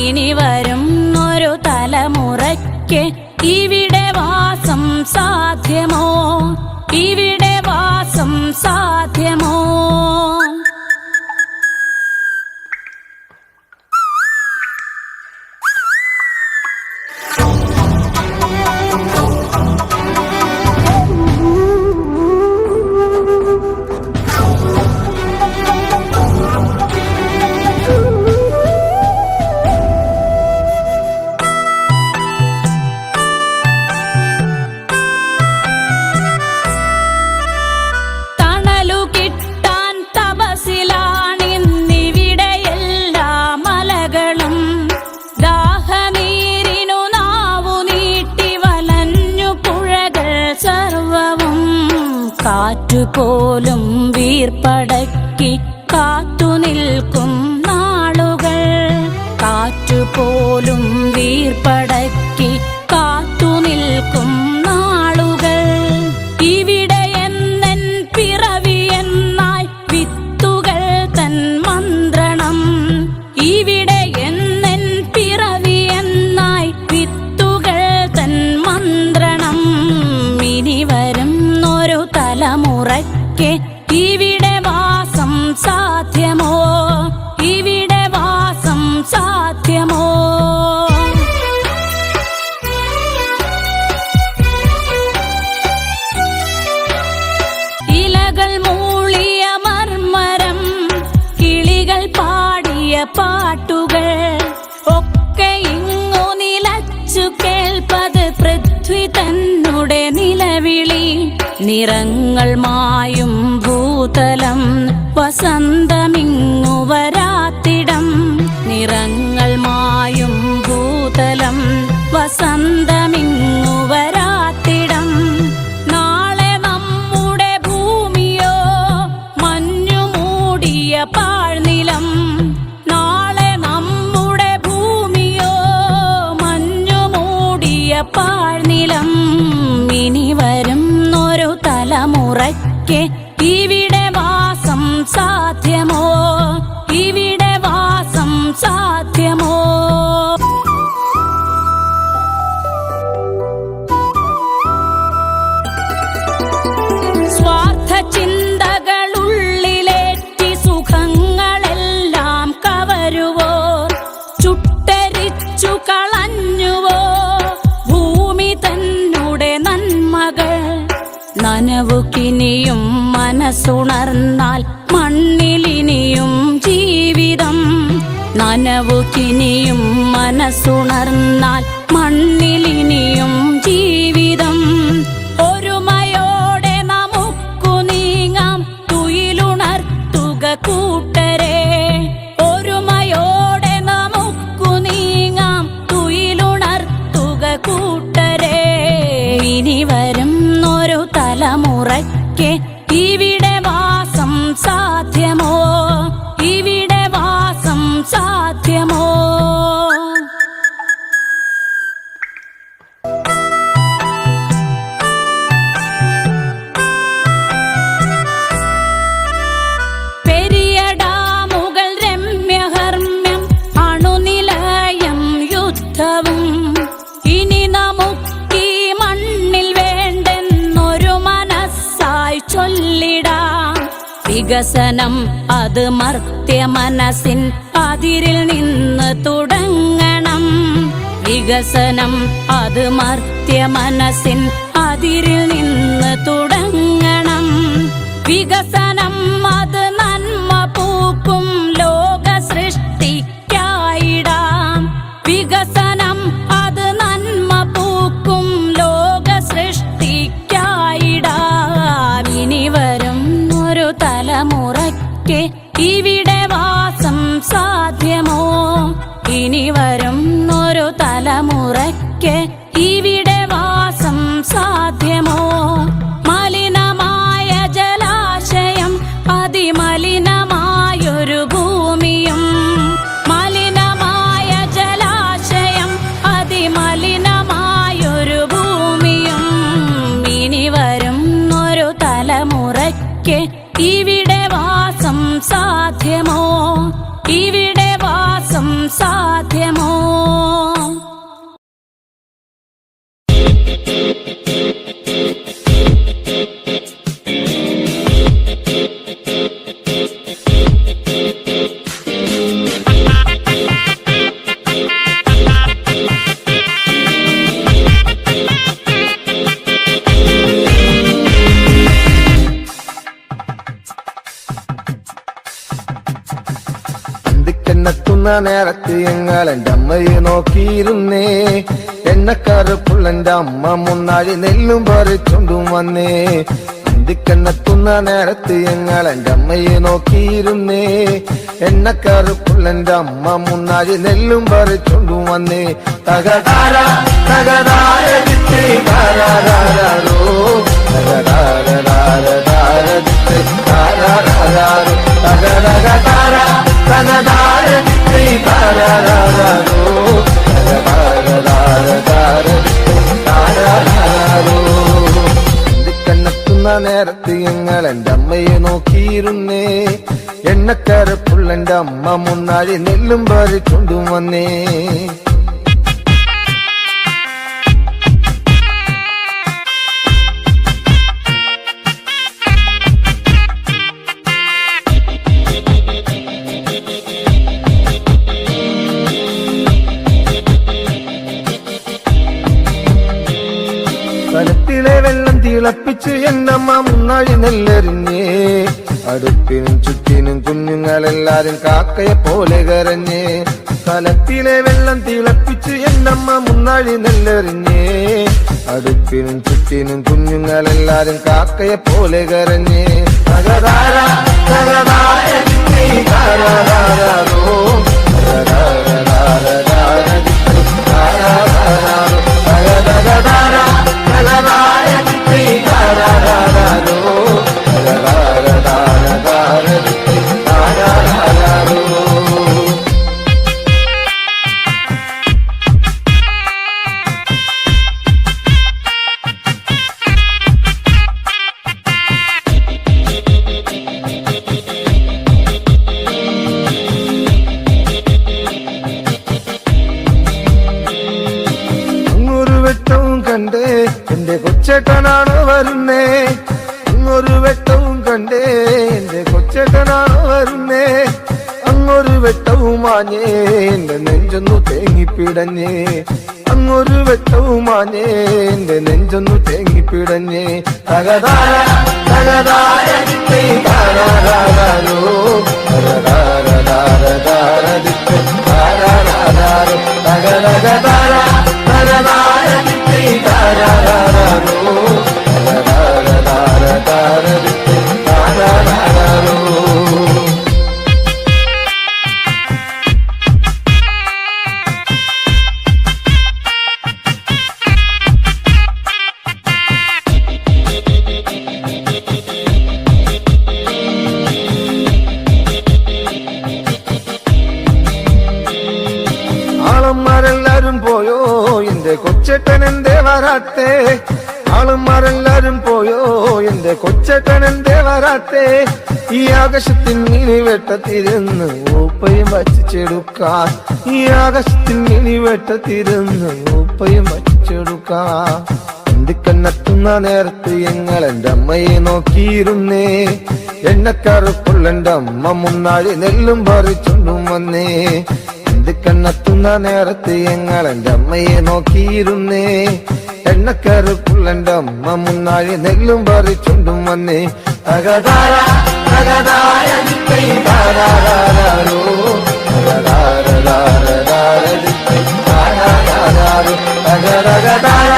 ഇനി വരും ഒരു തലമുറയ്ക്ക് ഇവിടെ വാസം സാധ്യമോ? ഇവിടെ വാസം സാധ്യമോ? കാറ്റുപോലും വീർപ്പടക്കി കാത്തുനിൽക്കും നാളുകൾ, കാറ്റുപോലും വീർപ്പടക്കി കാത്തുനിൽക്കും നാളുകൾ. ഇവിടെ എന്നൻ പിറവി എന്നായി വിത്തുകൾ തൻ മന്ത്രണം, ഇവിടെ എന്നൻ പിറവി എന്നായി വിത്തുകൾ തൻ മന്ത്രണം. ഇനി വരും ഒരു തലമുറയ്ക്ക് ഇവിടെ വാസം സാധ്യമോ? ഇവിടെ വാസം സാധ്യമോ? ഇലകൾ മൂളിയ മർമരം, കിളികൾ പാടിയ പാട്ടുകൾ ഒക്കെ ഇങ്ങു നിലച്ചു കേൾപ്പത് പൃഥ്വി തന്നുടെ നിലവിളി. നിറങ്ങൾ മായും ഭൂതലം, വസന്തമിങ്ങു വരാത്തിടം. നിറങ്ങൾ മായും ഭൂതലം, വസന്തമിങ്ങു വരാത്തിടം. നാളെ നമ്മുടെ ഭൂമിയോ മഞ്ഞു മൂടിയ പാഴ്നിലം. നാളെ നമ്മുടെ ഭൂമിയോ മഞ്ഞു മൂടിയ പാഴ്നിലം. ഇനി വരും ഒരു തലമുറയ്ക്ക് ഇവിടെ വാസം സാധ്യമോ? ഇവിടെ വാസം സാധ്യമോ? സ്വാർത്ഥ ചിന്തകളുള്ളിലേറ്റി സുഖങ്ങളെല്ലാം കവരുവോ? ചുട്ടരിച്ചു കളഞ്ഞുവോ ഭൂമി തന്നുടെ നന്മകൾ? നനവുകിനിയും മനസ്സുണർന്നാൽ മണ്ണിലിനിയും ജീവിതം. നനവുകിനിയും മനസ്സുണർന്നാൽ മണ്ണിലിനിയും ജീവിതം. ഒരുമയോടെ നമുക്കു നീങ്ങാം, തുയിലുണർത്തുക കൂട്ടരെ. ഒരുമയോടെ നമുക്കു നീങ്ങാം, തുയിലുണർത്തുക കൂട്ടരെ. ഇനി വരും ഒരു തലമുറയ്ക്ക് ഇവിടെ വാസം സാധ്യമോ? ഇവിടെ വാസം സാധ്യമോ? പെരിയ ഡാമുകൾ രമ്യഹർമ്മ്യം, അണുനിലയം യുദ്ധവും. ഇനി നമുക്കീ മണ്ണിൽ വേണ്ടെന്നൊരു മനസ്സായി ചൊല്ലിടാം. വികസനം അത് മർത്യ മനസ്സിൻ അതിരിൽ നിന്ന് തുടങ്ങണം. വികസനം അത് മർത്യ മനസ്സിൻ അതിരിൽ നിന്ന് തുടങ്ങണം. വികസനം അത് നന്മ പൂക്കും ലോക സൃഷ്ടിക്കായിടാം. വികസനം അത് നന്മ പൂക്കും ലോക സൃഷ്ടിക്കായിടാം. ഇനി വരും ഒരു തലമുറയ്ക്ക് ഇവിടെ വാസം സാധ്യമോ? ഇനി വരും ഒരു തലമുറയ്ക്ക് മുറയ്ക്ക് ഇവിടെ വാസം സാധ്യമോ? മലിനമായ ജലാശയം അതിമലിനമായൊരു ഭൂമിയും, മലിനമായ ജലാശയം അതിമലിനമായൊരു ഭൂമിയും, ഇനി വരും ഒരു തലമുറയ്ക്ക് ഇവിടെ വാസം സാധ്യമോ? ഇവിടെ വാസം സാധ്യമോ? എത്തുന്ന നേരത്ത് ഞങ്ങൾ എൻ്റെ അമ്മയെ നോക്കിയിരുന്നേ. എണ്ണക്കറുപ്പുള്ളെൻ്റെ അമ്മ മുന്നാഴി നെല്ലും പറിച്ചുണ്ടും വന്നേ. അന്തിക്കെന്നെത്തുന്ന നേരത്ത് ഞങ്ങൾ എൻ്റെ അമ്മയെ നോക്കിയിരുന്നേ. എണ്ണക്കറുപ്പുള്ളെൻ്റെ അമ്മ മുന്നാഴി നെല്ലും പറിച്ചുണ്ടും വന്നേ. തകതാര തകതാര ദിത്തേ താരാരാരോ, തകതാര ദിത്തേ താരാരാരോ, തകതകതാര തകതാര ദിത്തേ താരാരാരോ, തകതാര ദിത്തേ താരാരാരോ. കണ്ണെത്തുന്ന നേരത്ത് ഞങ്ങൾ എൻ്റെ അമ്മയെ നോക്കിയിരുന്നേ. എണ്ണക്കരപ്പുള്ളെൻ്റെ അമ്മ മുന്നാഴി നെല്ലും പറിച്ചുണ്ടും വന്നേ. കലത്തിലെ വെള്ളം തിളപ്പിച്ച് എന്നമ്മ മുന്നാഴി നെല്ലെറിഞ്ഞേ. അടുപ്പിനും ചുറ്റിനും കുഞ്ഞുങ്ങളെല്ലാരും കാക്കയെ പോലെ കരഞ്ഞേ. കലത്തിലെ വെള്ളം തിളപ്പിച്ച് എന്നമ്മ മുന്നാഴി നെല്ലെറിഞ്ഞേ. അടുപ്പിനും ചുറ്റിനും കുഞ്ഞുങ്ങളെല്ലാരും കാക്കയെ പോലെ കരഞ്ഞേ. തകതാര തകതാര ദിത്തേ താരാരാരോ, തകതാര ദിത്തേ താരാരാരോ, തകതകതാര തകതാര ദിത്തേ താരാരാരോ, തകതാര ദിത്തേ താരാരാരോ. കണ്ടേ എന്റെ കൊച്ചേട്ടനാണോ വരുന്നേ. അങ്ങൊരു വെട്ടവും കണ്ടേ എന്റെ കൊച്ചേട്ടനാണോ വരുന്നേ. അങ്ങൊരു വെട്ടവും മാഞ്ഞേ എന്റെ നെഞ്ചൊന്നു തേങ്ങിപ്പിടഞ്ഞേ. അങ്ങൊരു വെട്ടവും മാഞ്ഞേ എന്റെ നെഞ്ചൊന്നു തേങ്ങിപ്പിടഞ്ഞേ. തകതാര തകതാര ദിത്തേ താരാരാരോ, തകതാര ദിത്തേ താരാരാരോ, തകതകതാര തകതാര ദിത്തേ താരാരാരോ, തകതാര ദിത്തേ താരാരാരോ. ആളന്മാരെല്ലാരും പോയോ എന്റെ കൊച്ചേട്ടൻ എന്തേ വരാത്തേ. ആളന്മാരെല്ലാരും പോയോ എന്റെ കൊച്ചേട്ടൻ എന്തേ വരാത്തേ. ഈ ആകാശത്തിൻ മിനി വെട്ടത്തിരുന്ന് ഊപ്പയും വച്ചിച്ചെടുക്കാൻ. ഈ ആകാശത്തിൻ മിനി വെട്ടത്തിരുന്ന് ഊപ്പയും വച്ചിച്ചെടുക്കാൻ. എന്തിക്കന്നെത്തുന്ന നേരത്ത് ഞങ്ങൾ എൻ്റെ അമ്മയെ നോക്കിയിരുന്നേ. എണ്ണക്കറുപ്പുള്ളെൻ്റെ അമ്മ മുന്നാഴി നെല്ലും പറിച്ചുണ്ടും വന്നേ. എന്തിക്കന്നെത്തുന്ന നേരത്ത് ഞങ്ങൾ എൻ്റെ അമ്മയെ നോക്കിയിരുന്നേ. എണ്ണക്കറുപ്പുള്ളെൻ്റെ അമ്മ മുന്നാഴി നെല്ലും പറിച്ചുണ്ടും വന്നേ. തകതാര തകതാര ദിത്തേ താരാരാരോ, തകതാര ദിത്തേ താരാരാരോ, തകതകതാര